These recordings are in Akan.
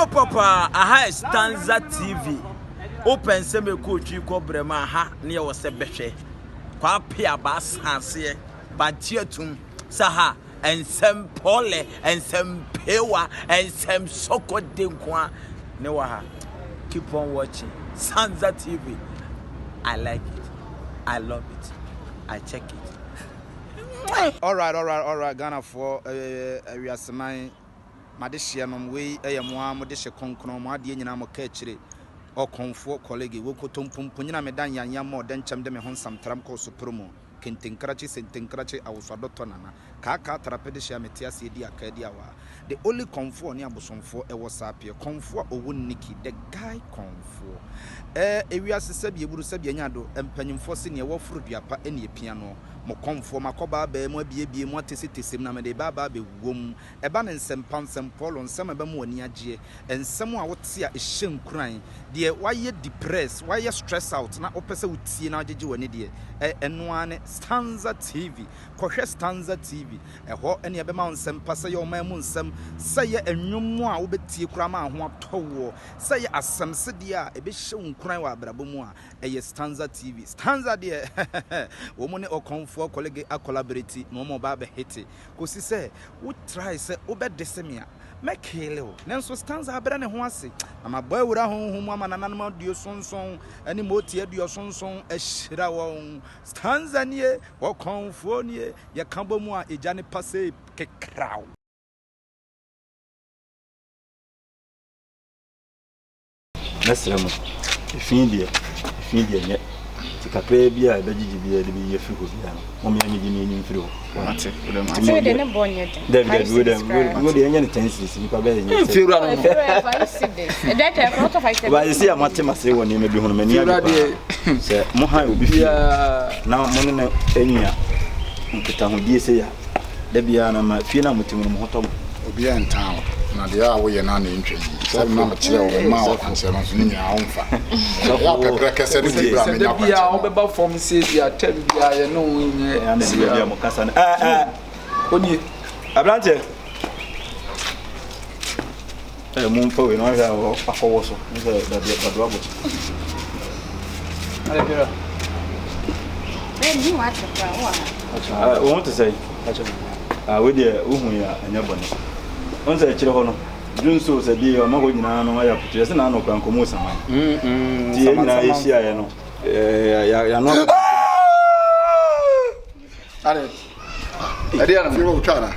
Papa, aha Stanza TV. Open seme coach ko brema ha ne wo se behwe. Kwa pia bas hanse ba tietum saha ensem pole ensem pewa ensem soko denkwa ne wa ha. Keep on watching Stanza TV. I like it. I love it. I check it. All right. Ghana for we are semai madehia nom we eyamwa modehye konkron mo ade nyina mo ka akire o Komfo College we kotompompo nyina medan yanya mo de ncham de me honsam tram ko so promo kentenkrachi sentenkrachi awusadoto nana ka trapedehia metiase di akadi awa the only Komfo ni abosomfo e WhatsApp Komfo owuniki the guy Komfo ewi asese bi eburu se bi anyado empanyimfo se ne wofuru duapa ene epia no mo Komfo makoba ba mu abiebie mu atesitesem na me de baba be wom eba ne nsempam sempolo nsem eba mu ani agye ensem a wote a ehye nkuran de waye depressed waye stress out na opese wotie na agye wani de eno ane Stanza TV kohwe Stanza TV eho ene ebe ma nsempa se ye o ma mu nsem se ye enwom a wobetie kura ma ho atowo se ye asemse de a ebe hye nkuran wa abrabo mu a eye Stanza TV Stanza de wo mo ne o Komfo College a collaborate no mo ba be hit ko si se wo try se obedesemia mekele nenso Stanza abra ne ho ase amaboy wura honhom amanana ma dio sonson ani motie dio sonson ehira won Stanza nie wo Komfo nie ye kamba mu a eja ne passe kekraw Nasramo ifindi nye tikapre bia ebejiji bia de bi yefi ko bia no mo me anyi ni ni mfiri ho ate we de ne bonye de we de anya ne tensis ni pa be nya mfiri no e data ko to fight ba isi amate mase woni me bi hono mani ade se mo han obi fi na mo ne enya nkita ho die se ya da bia na ma fi na mutimu mo hotom obi en town na de a wo ye na na ntwe se na ma kire o ma o kan se no so ni a onfa ya pepre kese de bibra me nya bia o beba form se bia tem bia ye no nye ya na bia mo kasa na oni ablante mo mfa we no ya o akowo so ni se da bia do abo ale bia ni wa cha wa o want to say we de uhun ya anya bone on say kire ho no junso se bi o ma ho nyina no ya putu se na no kran komo saman ti e nyina ye hia ye no ya no ale ade ana firo utana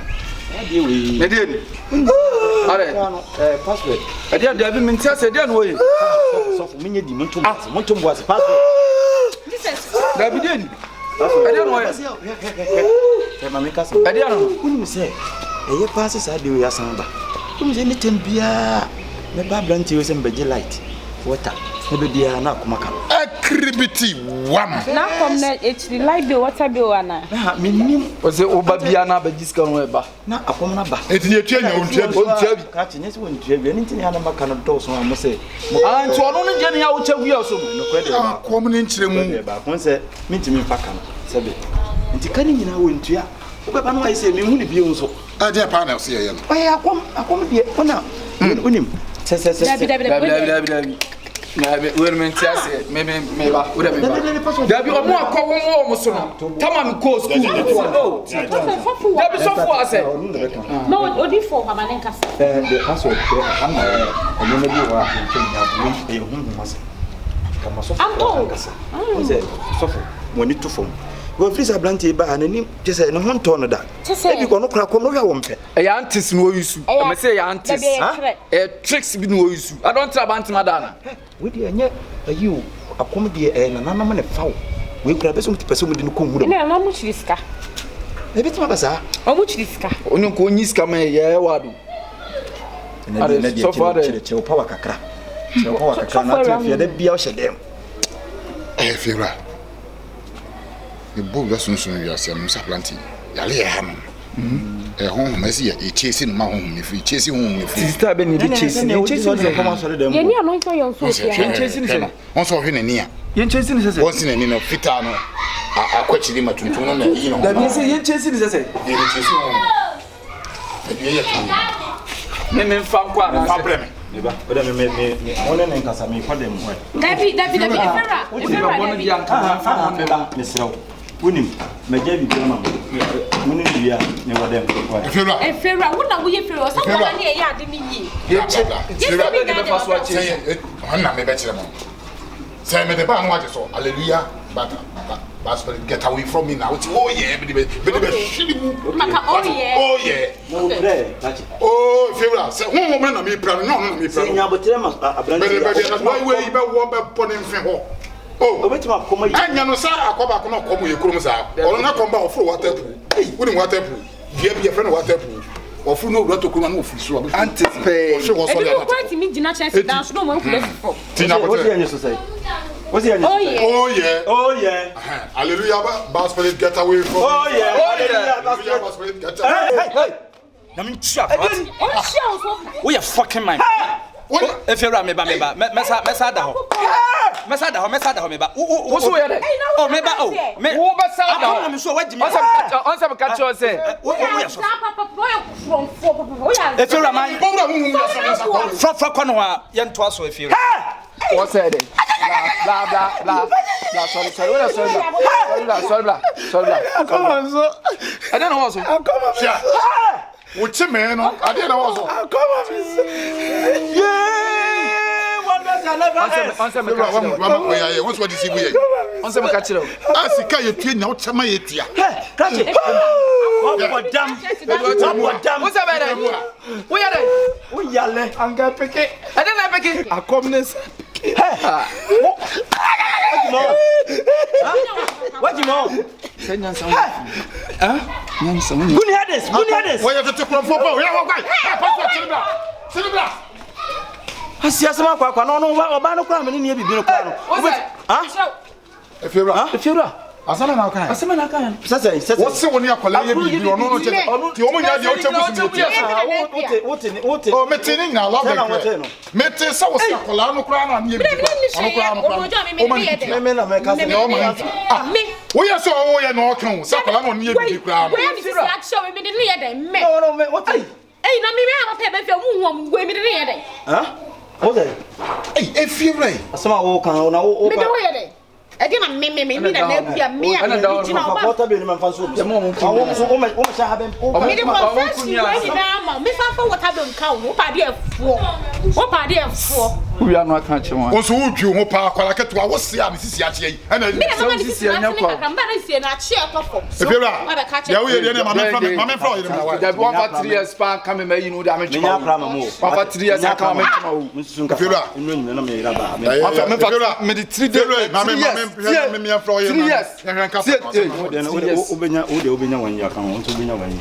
ade we ade ni ale password ade ade abi mintia se ade no we so fu menye di montum boase password da bi de ni ade no we e ma me kasa ade ana kunu se eye pass sa de we asan ba kunu se ni tempia me ba branti we se mbeje light water e be dia na akomaka akribiti wam na kom na HD light bill water bill ana me nim o se o ba bia na ba jiska no e ba na akom na ba eti ne tua nya ontua bi ka ti ne se ontua bi enti ne ana maka no do so am se anti ono ne je ne ya wo cha wi so no kwa de ba kom ne nkyire mu ba kon se mintimi faka no se be enti kan nyina wo ntua wo beba no ayi se me hu ne bi nso ade panel se ye no oya akom de ona onim se dabi na be wermenti ase me ba wo da me ba dabi o mo akọ wo mo so no tama me ko school dabi so fu ase no odi for mama nen kasa the password ama o me bi wa nchen ya hu mase kama so kasa o se so fu mo ni to fom go freezer blanty ba anani je no honto no da e bi ko no kra kom no hwa wo mpe e ya antis no yusu me say ya antis e tricks bi no yusu I don't try bantima dana we dey anya ayu akom de na nanam ne fawo we kura be so mutipese mu di no konwura na na mu chiriska e bitima ba sa o mu chiriska oni ko nyiska ma ye wado na de so far che power kakra na to fie da bia o hyedem fira the book that sunsun ya se musa planti ya le ham hon mesi ya chase no ma hon me free chase hon me free sister be ni de chase ni chase ni come so dem ye ni ano nso yon so ya chase ni se on so hwe ni ya ye chase ni se on si ni no fita no akwachiri matuntum no na yi no da bi se ye chase ni se ye chase hon e bi ye me fa kwa na fa breme Neba, oda me one ne nkasa me kwa dem ho. Dabi efera. Efera bono dia nka fa neba mesrew. Wonim, meje bi ma. Wonim bia ne wodem. Efera, wona wo ye efera, so wo na ne ye ade ne yi. Ye be fa so achi. Honna me be kire mo. Say me de ba no age so. Hallelujah. But get away from me now. Oh yeah, Maka oh yeah. Oh yeah. No pray. Oh, Fira, say who na me pray no me pray. Say nya botere ma abrante. Be why we be wo be ponin fe ho. Oh, obetima koma yi. Anya no sa akoba ko no komo ye kurum sa. Ono na komba ofro waterpool. Woni waterpool. Bia bia fe no waterpool. Ofro no wura to kuma no ofri so. Anticipate. Ofro wo so le. E do kwati mi gina chance dance no mo kule fo. Tina What botere. you say? What's your name? Oh yeah. Oh yeah. Oh yeah. Hallelujah, boss spirit get away from. Oh yeah. Hallelujah, boss spirit get away. Hey. Na me chap. Oh show so. We are fucking man. Efera meba mesa da ho. Mesa da ho meba. Wo so ye de. Oh meba oh. Me wo ba sa da ho. Me so waji me. On some catch you say. Wo ya so. Papa boy from for papa. Wo ya. Efera man. Bora hu ya so. Fra kwa no a ye nto aso efera. What said it? Blah blah blah. Sorry. Come on, so. I don't know also. Come on. Yeah. What's a man? I didn't know also. Come on. Yeah. One man Answer me. What's what you see we? Answer me catch it. Asika you tell now chama yetia. Catch it. What damn. What's up there? Who are they? Who yale? Anga peke. I don't know peke. A communist. What you know? Nyansa. Good hear this. Why you to from for? Yeah, Silva. Asia sama kwa no oba no kwa me ne bibi no kwa no. Efira. Asana na kan. Sasa. What's the one you call you bibi no no che. Ti o mo nya de o che busu. Wote. Oh, me tini na love me. Me te sa wo sa kola no kra na ne bibi. Ono kra no kra. Me na me ka se no ma. Wo ye so wo ye no kan sa kola no ne bibi kra. Where did you action me de ne dey me? No, me what? Hey, na me am pe be fe mu we me de ne dey. Huh? What? Hey, Efira. Asama wo kan na wo. Me de we dey. E dey na me na na bia me a me gina oba. Papa be ni man fa so. Mo sha ha ben. Me dey confess you when na ma. Me fa water be nka wo pa de afuo. Wo pa de afuo. We are not catching one. Oso udwu ho pa akwala keto a wo se a ne sisi a che yi. Na me na ma sisi na kwa. Kamba na sie na che akofo. Efira. Ya wo ye de na ma me fra ye na wa. That 1 for 3 years span come me you know that me. Me nya pra ma mo. 1 for 3 years come me chuma. Efira. Inu na me ira ba. Me 3 days. Me fra ye. 3 years. Obenya wan ya kan won to obenya wan.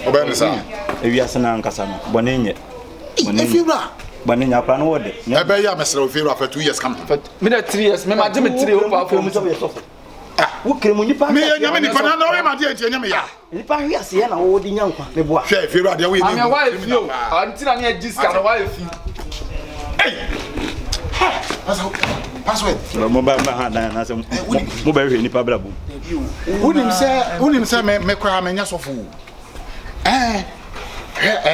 Obenya sa. Ewiase na nkasa no. Bone nye. Efira. Bane nya pra no wode. Ebe ya mesere Efira for 2 years come. Me na 3 years. Me ma je me 3 over for me. Wo kremu nipa. Me ya nyame nipa na we ma de enti nyame ya. Nipa hwiase ya na wo di nyankwa me boa. Hwe Efira de we ni. Ame wa efi o. Anti na ne diska na wa efi. Hey. Password. Mo ba ha dan na se mo ba hwe nipa bla bu. Unim se me kra me nya sofo.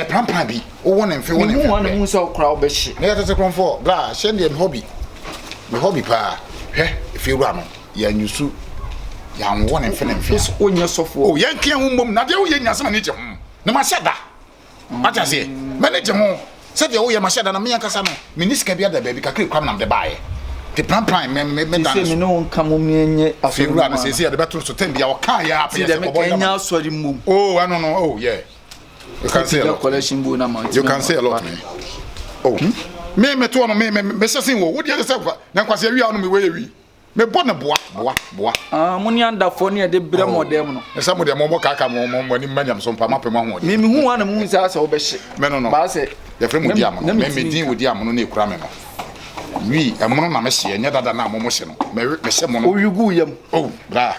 Prampa bi wo won mfe won mfe. Mo wan mo so kra obe hye. Na yete Komfo bla she dem hobby. Me hobby pa. Hwe Efira no ya nyusu ya won mfe na mfe. Is onye sofo. Oh yan kian wo mom na de wo ye nya se ma ne je ho. Na ma sheda. Aja se. Me ne je ho. Se de wo ye ma sheda na me yan kasa no. Me ni sika bia da ba bi kakre kwam na de baaye. The pram me dance. Se me no nka mo menye Efira na se se ya de beto so tem bia wo kan ya apia se ko boy. Enya sori mum. Oh, I don't know. Oh, yeah. You can say a lot. Collection bu na man. You can say a lot, man. Oh. Me to no me say wo. Wo dey say na kwase wi anu me we wi. Me bo na boa. Ah, mo ni anda fo ne de bre modem no. E say mo de mo kaka mo ni manyam so mpa mapem ho. Me hu wana mu say asa wo be hye. Me no. Ba say ye frem mo di am no. Me din wo di am no na ekura me no. Wi e mo na me hye nya dada na mo hye no. Me hye mo no. O yugu yam. Oh, bra.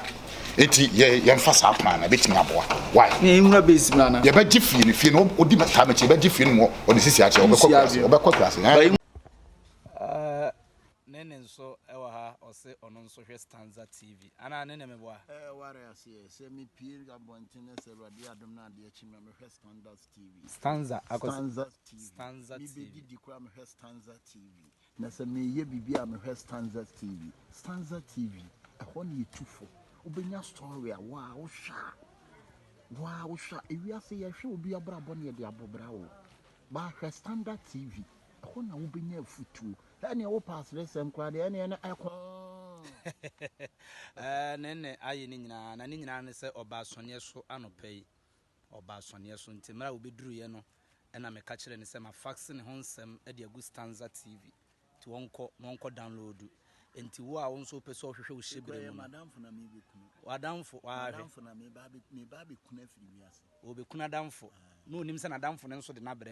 Eti ye mfasa plan na betimi aboa. Why? Ni nwura base plan na. Ye ba gifie ni fie no odi meta ma che ba gifie no o de sisi a che obekọ class. Nene nso ɛwɔ ha ɔse ɔno nso hwɛ Stanza TV ana ne me boa ware ase se me pie abonten se radi adom na ade achi me hwɛ Stanza TV me be di kura me hwɛ Stanza TV na se me ye bibia me hwɛ Stanza TV ɛhɔ ne yɛtufo wobɛnya story a wa wo hwa ewiase yɛhwɛ obi abrabɔ ne yɛde abobra wo ba hwɛ Standard TV ɛhɔ na wobɛnya afutuo ɛne wo pass resem kwa de ɛne ɛkɔ nene aye ne nyinaa na ne nyinaa ne sɛ ɔba asɔneɛ so anɔpɛ yi ɔba asɔneɛ so nti mra wo beduru ye no ɛna meka kyerɛ ne sɛ ma fax ne ho nsɛm ɛde agu Stanza TV ti wɔnkɔ download enti wo a wo nso pɛ sɛ ɔhwehwɛ wo hyebre mu madamfo na me bekunu wadamfo madamfo na me ba bekunu afiri wiase wo bekunu adamfo no nim sɛ nadamfo ne nso de na brɛ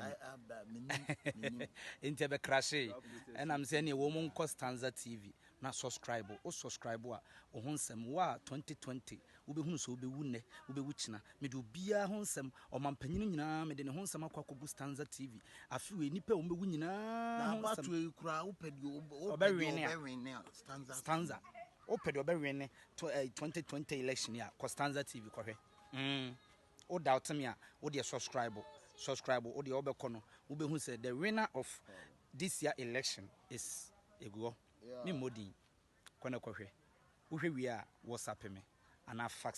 me enti ebe crashe ɛnam sɛ ne wo mo nkɔ Stanza TV na subscribe o subscribe a wo ho nsɛm wo a 2020 wo be hunu so wo be wu ne wo be wu kina me de obia ho nsɛm o mampanyini nyinaa me de ne ho nsɛm akwakogu Stanza TV afi we nipa wo be wu nyinaa na batu kura wo pedi Stanza opede obewene 2020 election ya ko Stanza TV kohwe o doubt me a o de subscribe o de obekọ no wo be hu say the winner of this year election is Ego me modin kona kohwe wo hwe wi a WhatsApp me ana fax